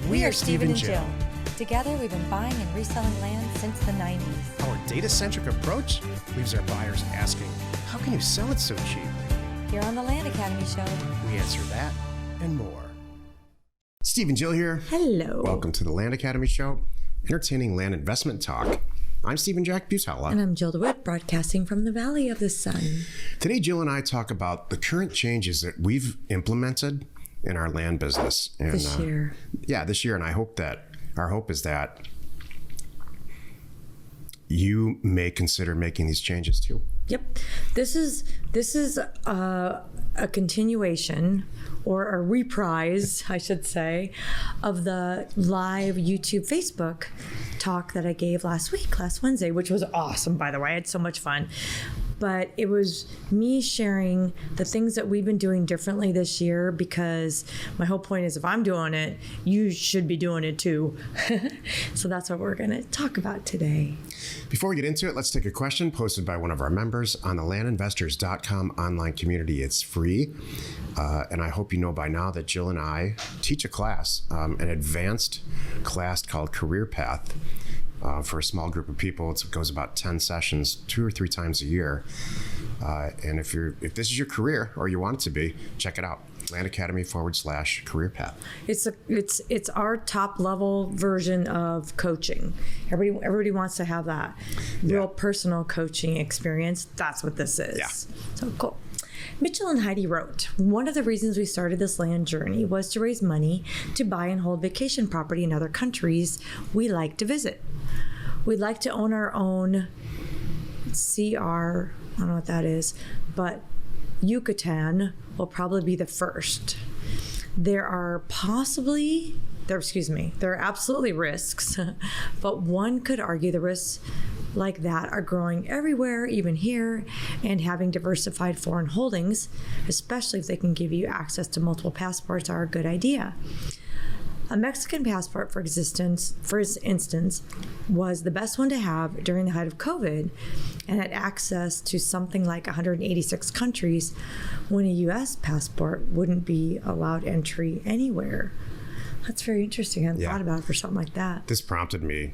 We are Steve and Jill. Together, we've been buying and reselling land since the 90s. Our data-centric approach leaves our buyers asking, how can you sell it so cheap? Here on the Land Academy Show, We answer that and more. Steve and Jill here. hello. Welcome to the Land Academy Show, entertaining land investment talk. I'm Stephen Jack Butala. And I'm Jill DeWitt, broadcasting from the Valley of the Sun. Today, Jill and I talk about the current changes that we've implemented in our land business. And, This year. This year. And our hope is that you may consider making these changes too. Yep. This is a continuation or a reprise, I should say, of the live YouTube Facebook talk that I gave last Wednesday, which was awesome, by the way. I had so much fun. But it was me sharing the things that we've been doing differently this year, because my whole point is if I'm doing it, you should be doing it too. So that's what we're going to talk about today. Before we get into it, let's take a question posted by one of our members on the landinvestors.com online community. It's free. And I hope you know by now that Jill and I teach a class, an advanced class called Career Path. For a small group of people. It goes about 10 sessions, 2 or 3 times a year. And if this is your career or you want it to be, check it out. Land Academy /career path. It's our top level version of coaching. Everybody wants to have that real personal coaching experience. That's what this is. Yeah. So cool. Mitchell and Heidi wrote, one of the reasons we started this land journey was to raise money to buy and hold vacation property in other countries we like to visit. We'd like to own our own CR, I don't know what that is, but Yucatan will probably be the first. There are absolutely risks, but one could argue the risks like that are growing everywhere, even here, and having diversified foreign holdings, especially if they can give you access to multiple passports, are a good idea. A Mexican passport, for instance, was the best one to have during the height of COVID and had access to something like 186 countries when a U.S. passport wouldn't be allowed entry anywhere. That's very interesting. I hadn't thought about it for something like that. This prompted me.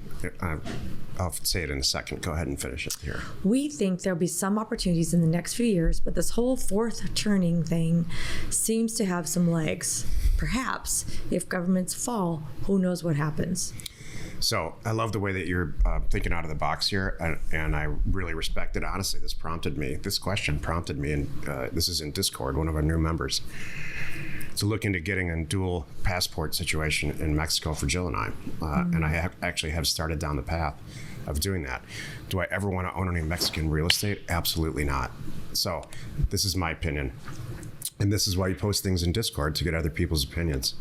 I'll say it in a second. Go ahead and finish it here. We think there'll be some opportunities in the next few years, but this whole fourth turning thing seems to have some legs. Perhaps if governments fall, who knows what happens. So I love the way that you're thinking out of the box here, and I really respect it. Honestly, this question prompted me, and this is in Discord, one of our new members, to look into getting a dual passport situation in Mexico for Jill and I. And I actually have started down the path of doing that. Do I ever want to own any Mexican real estate? Absolutely not. So this is my opinion. And this is why you post things in Discord, to get other people's opinions.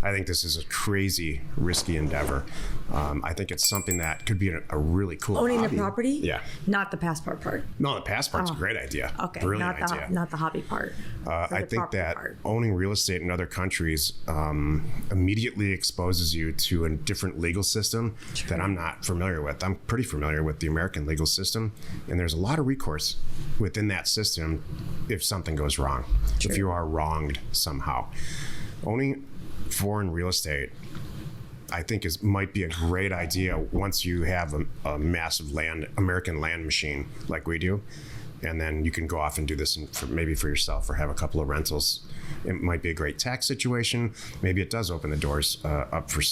I think this is a crazy, risky endeavor. I think it's something that could be a really cool Owning hobby. the property? Yeah. Not the passport part. No, the passport's a great idea. Okay, Brilliant idea. not the hobby part. I think that owning real estate in other countries immediately exposes you to a different legal system that I'm not familiar with. I'm pretty familiar with the American legal system, and there's a lot of recourse within that system if something goes wrong, if you are wronged somehow. Owning foreign real estate, I think, might be a great idea once you have a massive American land machine like we do, and then you can go off and do this maybe for yourself or have a couple of rentals. It might be a great tax situation. Maybe it does open the doors up for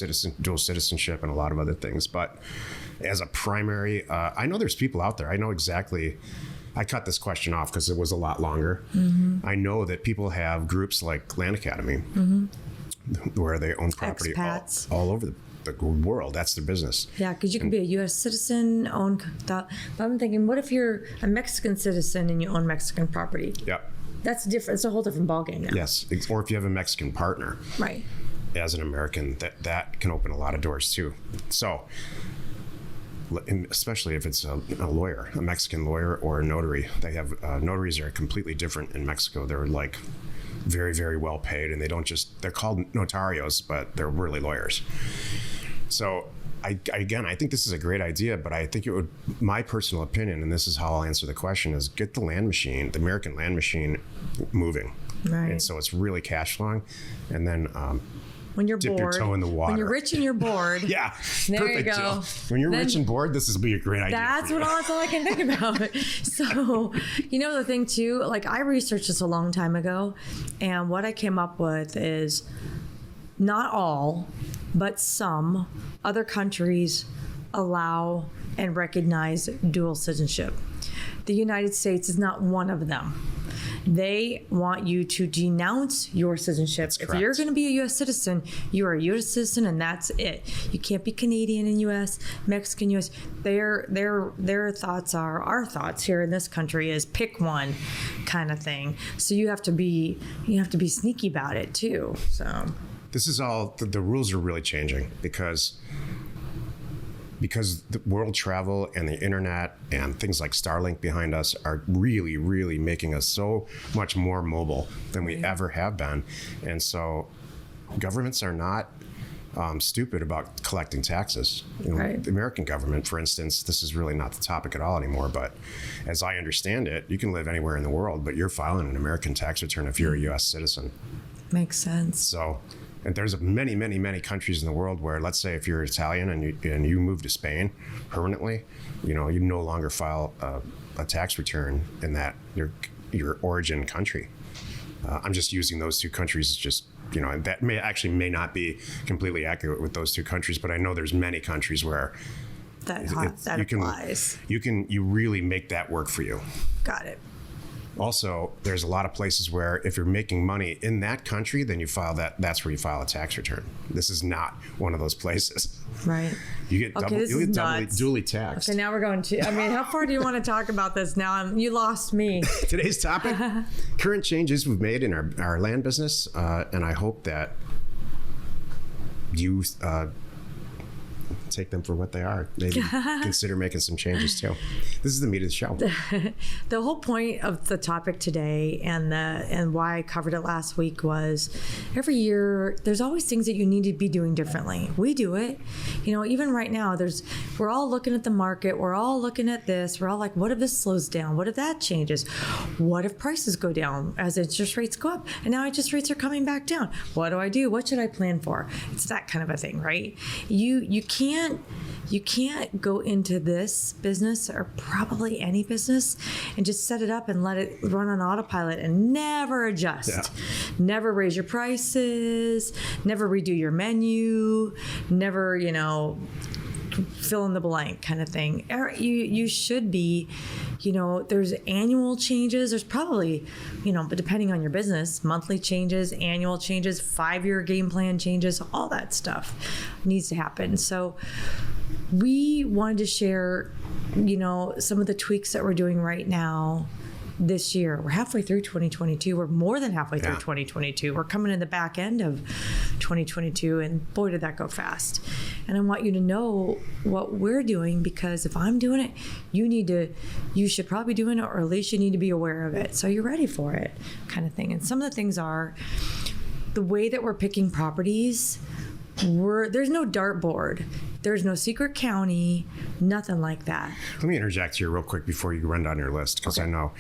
dual citizenship and a lot of other things. But as a primary, I know there's people out there. I know exactly. I cut this question off because it was a lot longer. I know that people have groups like Land Academy. Where they own property all over the world. That's their business. Yeah, because you can be a U.S. citizen, but I'm thinking, what if you're a Mexican citizen and you own Mexican property? Yeah. That's different. It's a whole different ballgame now. Yes, or if you have a Mexican partner. Right. As an American, that can open a lot of doors too. So, especially if it's a lawyer, a Mexican lawyer or a notary. They have notaries are completely different in Mexico. They're like very, very well paid, and they're called notarios, but they're really lawyers. So I think this is a great idea, but I think my personal opinion, and this is how I'll answer the question, is get the American land machine moving. Right. And so it's really cash flowing. And then when you're dip bored. your toe in the water. When you're rich and you're bored. Yeah, there perfect, you go. Jill. When you're rich and bored, this will be a great idea. That's all I can think about. So, the thing too, like I researched this a long time ago, and what I came up with is not all, but some other countries allow and recognize dual citizenship. The United States is not one of them. They want you to denounce your citizenship. If you're going to be a U.S. citizen, you are a U.S. citizen, and that's it. You can't be Canadian in U.S., Mexican U.S. Their thoughts are our thoughts here in this country is pick one kind of thing. So you have to be sneaky about it too. So this is all the rules are really changing because the world travel and the internet and things like Starlink behind us are really, really making us so much more mobile than we ever have been. And so governments are not stupid about collecting taxes. The American government, for instance, this is really not the topic at all anymore, but as I understand it, you can live anywhere in the world, but you're filing an American tax return if you're a U.S. citizen. Makes sense. So, and there's many, many, many countries in the world where, let's say, if you're Italian and you move to Spain permanently, you no longer file a tax return in that your origin country. I'm just using those two countries as just that may not be completely accurate with those two countries, but I know there's many countries where that applies. You really make that work for you. Got it. Also, there's a lot of places where if you're making money in that country, then you file that's where you file a tax return. This is not one of those places. Right. You get duly taxed. Okay, now we're going to, how far do you want to talk about this now? You lost me. Today's topic, current changes we've made in our land business, and I hope that you take them for what they are. Maybe consider making some changes too. This is the meat of the show. The whole point of the topic today and why I covered it last week was every year there's always things that you need to be doing differently. We do it. Even right now we're all looking at the market. We're all looking at this. We're all like, what if this slows down? What if that changes? What if prices go down as interest rates go up? And now interest rates are coming back down. What do I do? What should I plan for? It's that kind of a thing, right? You can't go into this business or probably any business and just set it up and let it run on autopilot and never adjust. Yeah. Never raise your prices, never redo your menu, never, fill in the blank kind of thing. You should be, there's annual changes. There's probably, but depending on your business, monthly changes, annual changes, 5-year game plan changes, all that stuff needs to happen. So we wanted to share, some of the tweaks that we're doing right now this year. We're halfway through 2022. We're more than halfway through 2022. We're coming in the back end of 2022, and boy, did that go fast. And I want you to know what we're doing, because if I'm doing it, you should probably be doing it, or at least you need to be aware of it so you're ready for it, kind of thing. And some of the things are the way that we're picking properties. There's no dartboard. There's no secret county, nothing like that. Let me interject here real quick before you run down your list, because I know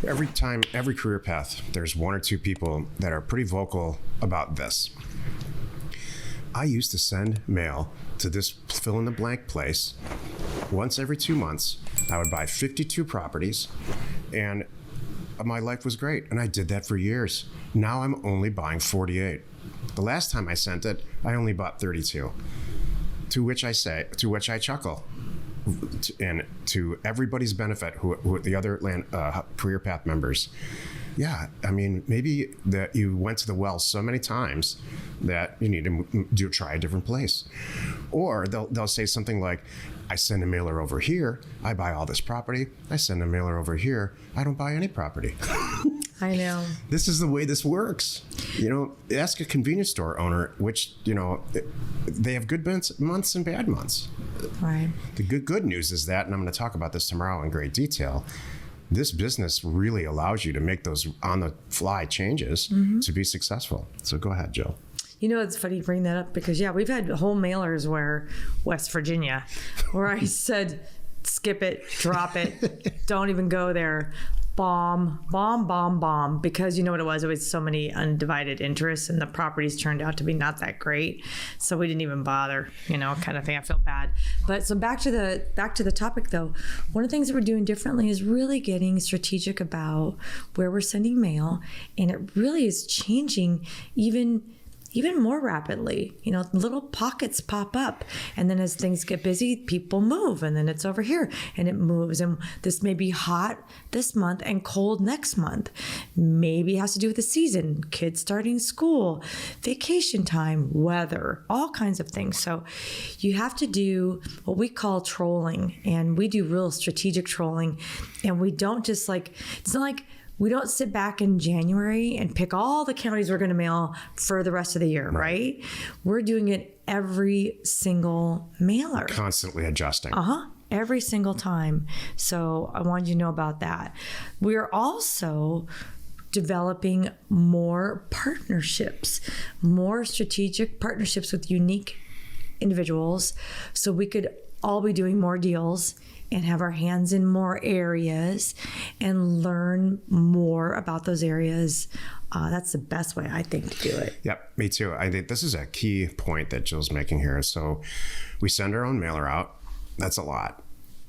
every career path, there's one or two people that are pretty vocal about this. I used to send mail to this fill in the blank place once every 2 months. I would buy 52 properties, and my life was great. And I did that for years. Now I'm only buying 48. The last time I sent it, I only bought 32. To which I chuckle, and to everybody's benefit, who the other career path members. Yeah, maybe that you went to the well so many times that you need to try a different place. Or they'll say something like, I send a mailer over here, I buy all this property. I send a mailer over here, I don't buy any property. I know. This is the way this works. Ask a convenience store owner, which, they have good months and bad months. Right. The good news is that, and I'm going to talk about this tomorrow in great detail, this business really allows you to make those on-the-fly changes to be successful. So go ahead, Jill. It's funny you bring that up, because, we've had whole mailers where West Virginia, where I said, skip it, drop it, don't even go there. bomb, because you know what it was? It was so many undivided interests, and the properties turned out to be not that great. So we didn't even bother, kind of thing. I feel bad. But so back to the topic though. One of the things that we're doing differently is really getting strategic about where we're sending mail, and it really is changing even more rapidly. Little pockets pop up, and then as things get busy, people move, and then it's over here and it moves, and this may be hot this month and cold next month. Maybe it has to do with the season, kids starting school, vacation time, weather, all kinds of things. So you have to do what we call trolling, and we do real strategic trolling, and we don't just it's not like we don't sit back in January and pick all the counties we're going to mail for the rest of the year, right? We're doing it every single mailer. Constantly adjusting. Every single time. So I wanted you to know about that. We are also developing more partnerships, more strategic partnerships with unique individuals, so we could all be doing more deals and have our hands in more areas and learn more about those areas. That's the best way, I think, to do it. Yep, me too. I think this is a key point that Jill's making here. So we send our own mailer out. That's a lot.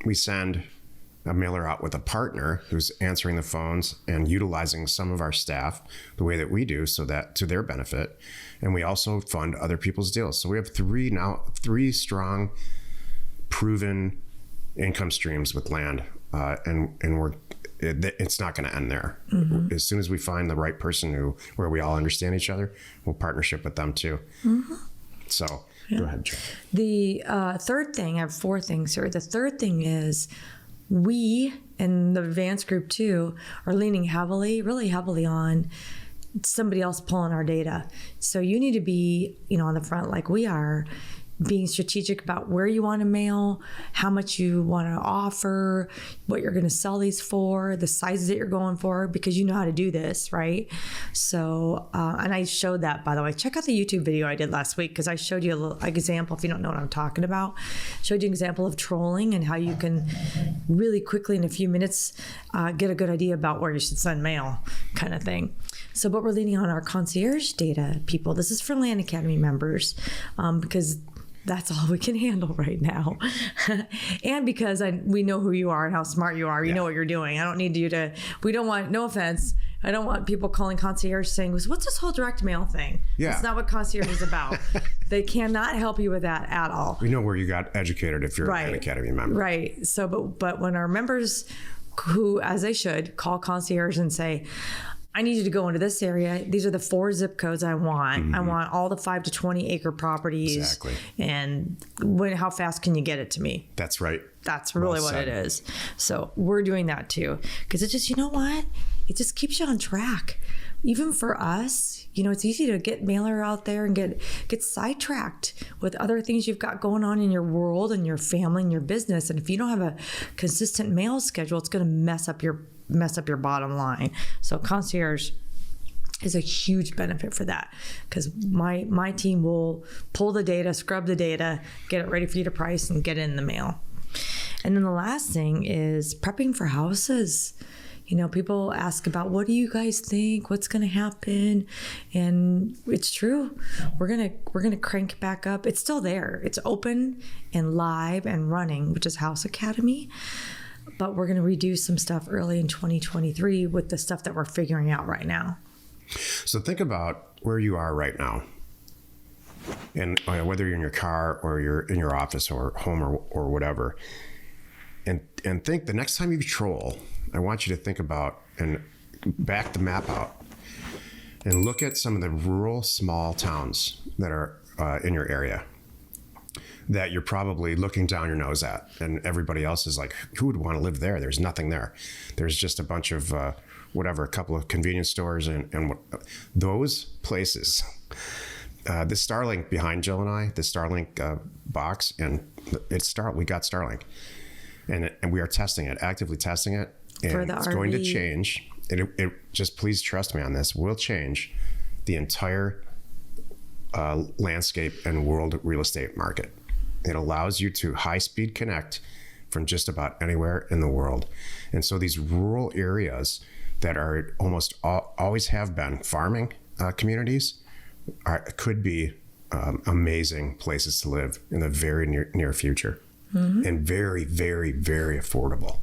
We send a mailer out with a partner who's answering the phones and utilizing some of our staff the way that we do, so that to their benefit. And we also fund other people's deals. So we have three strong, proven income streams with land, and it's not going to end there. Mm-hmm. As soon as we find the right person where we all understand each other, we'll partnership with them too. Mm-hmm. So go ahead, Jill. The third thing, I have four things here. The third thing is we, and the advanced group too, are leaning really heavily on somebody else pulling our data. So you need to be, on the front like we are, being strategic about where you want to mail, how much you want to offer, what you're going to sell these for, the sizes that you're going for, because you know how to do this, right? So, and I showed that, by the way. Check out the YouTube video I did last week, because I showed you a little example, if you don't know what I'm talking about. Showed you an example of trolling and how you can really quickly in a few minutes get a good idea about where you should send mail, kind of thing. So, but we're leaning on our concierge data people. This is for Land Academy members, because that's all we can handle right now. And because we know who you are and how smart you are. You know what you're doing. I don't need you to, no offense, I don't want people calling concierge saying, what's this whole direct mail thing? Yeah. That's not what concierge is about. They cannot help you with that at all. We know where you got educated if you're an Academy member. Right. So, but when our members who, as they should, call concierge and say, I need you to go into this area. These are the 4 zip codes I want. Mm-hmm. I want all the 5 to 20 acre properties. Exactly. And how fast can you get it to me? That's right. That's really what it is. So we're doing that too. Because it just, it just keeps you on track. Even for us, it's easy to get mailer out there and get sidetracked with other things you've got going on in your world and your family and your business. And if you don't have a consistent mail schedule, it's going to mess up your bottom line. So concierge is a huge benefit for that, because my team will pull the data, scrub the data, get it ready for you to price, and get it in the mail. And then the last thing is prepping for houses. People ask about, what do you guys think? What's going to happen? And it's true. We're going to crank back up. It's still there. It's open and live and running, which is House Academy. But we're going to redo some stuff early in 2023 with the stuff that we're figuring out right now. So think about where you are right now. And whether you're in your car or you're in your office or home or whatever. And think the next time you troll, I want you to think about and back the map out and look at some of the rural small towns that are in your area that you're probably looking down your nose at, and everybody else is like, who would want to live there? There's nothing there. There's just a bunch of a couple of convenience stores and those places. The Starlink behind Jill and I, the Starlink box, and we got Starlink, and we are testing it, actively testing it, and it's going to change. It just, please trust me on this, will change the entire landscape and world real estate market. It allows you to high-speed connect from just about anywhere in the world. And so these rural areas that are almost always have been farming communities could be amazing places to live in the very near future, and very, very, very affordable.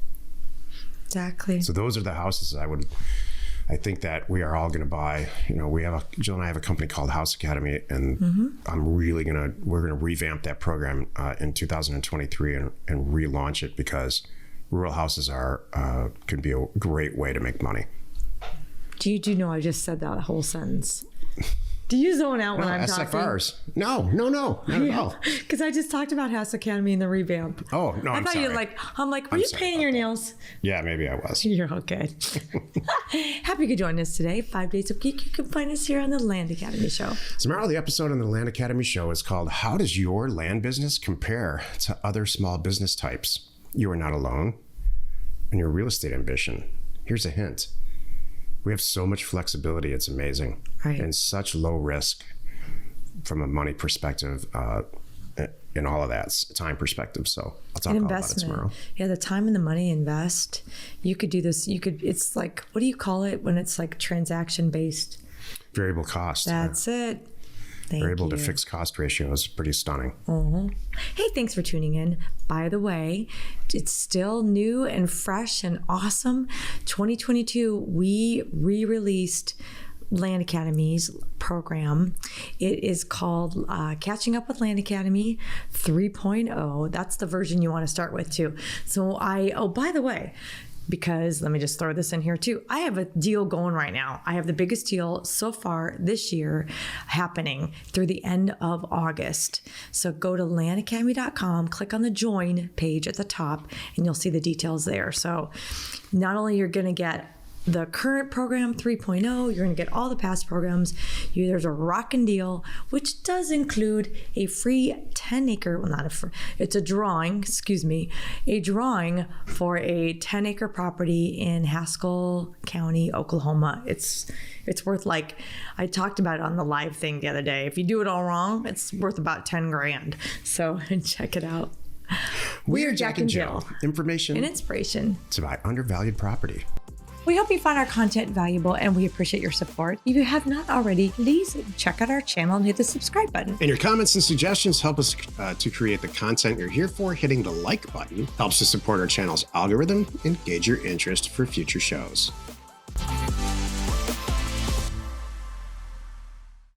Exactly. So those are the houses I think that we are all going to buy. You know, Jill and I have a company called House Academy, and we're going to revamp that program in 2023 and relaunch it, because rural houses could be a great way to make money. Do you know I just said that whole sentence? Do you zone out when I'm talking? SFRs. No, not at all. Because I just talked about House Academy and the revamp. Oh, no, I'm sorry. I'm like, were you painting your nails? Yeah, maybe I was. You're okay. Happy you could join us today. 5 days a week. You can find us here on the Land Academy Show. Tomorrow, the episode on the Land Academy Show is called "How Does Your Land Business Compare to Other Small Business Types?" You are not alone in your real estate ambition. Here's a hint. We have so much flexibility. It's amazing. Right. And such low risk from a money perspective, and all of that time perspective. So I'll talk all about it tomorrow. Yeah, the time and the money invest. You could do this. It's like, what do you call it when it's like transaction based? Variable cost. That's it. Variable to fixed cost ratio is pretty stunning. Hey, thanks for tuning in. By the way, it's still new and fresh and awesome. 2022, we re-released Land Academy's program. It is called Catching Up with Land Academy 3.0. That's the version you want to start with too. So by the way, because let me just throw this in here too. I have a deal going right now. I have the biggest deal so far this year happening through the end of August. So go to landacademy.com, click on the join page at the top, and you'll see the details there. So not only you're going to get the current program 3.0, you're going to get all the past programs. There's a rockin' deal, which does include a free 10-acre, well, not a free, it's a drawing for a 10-acre property in Haskell County, Oklahoma. It's worth, like, I talked about it on the live thing the other day. If you do it all wrong, it's worth about 10 grand. So check it out. We are Jack and Jill. Information and inspiration to buy undervalued property. We hope you find our content valuable, and we appreciate your support. If you have not already, please check out our channel and hit the subscribe button. And your comments and suggestions help us to create the content you're here for. Hitting the like button helps to support our channel's algorithm and gauge your interest for future shows.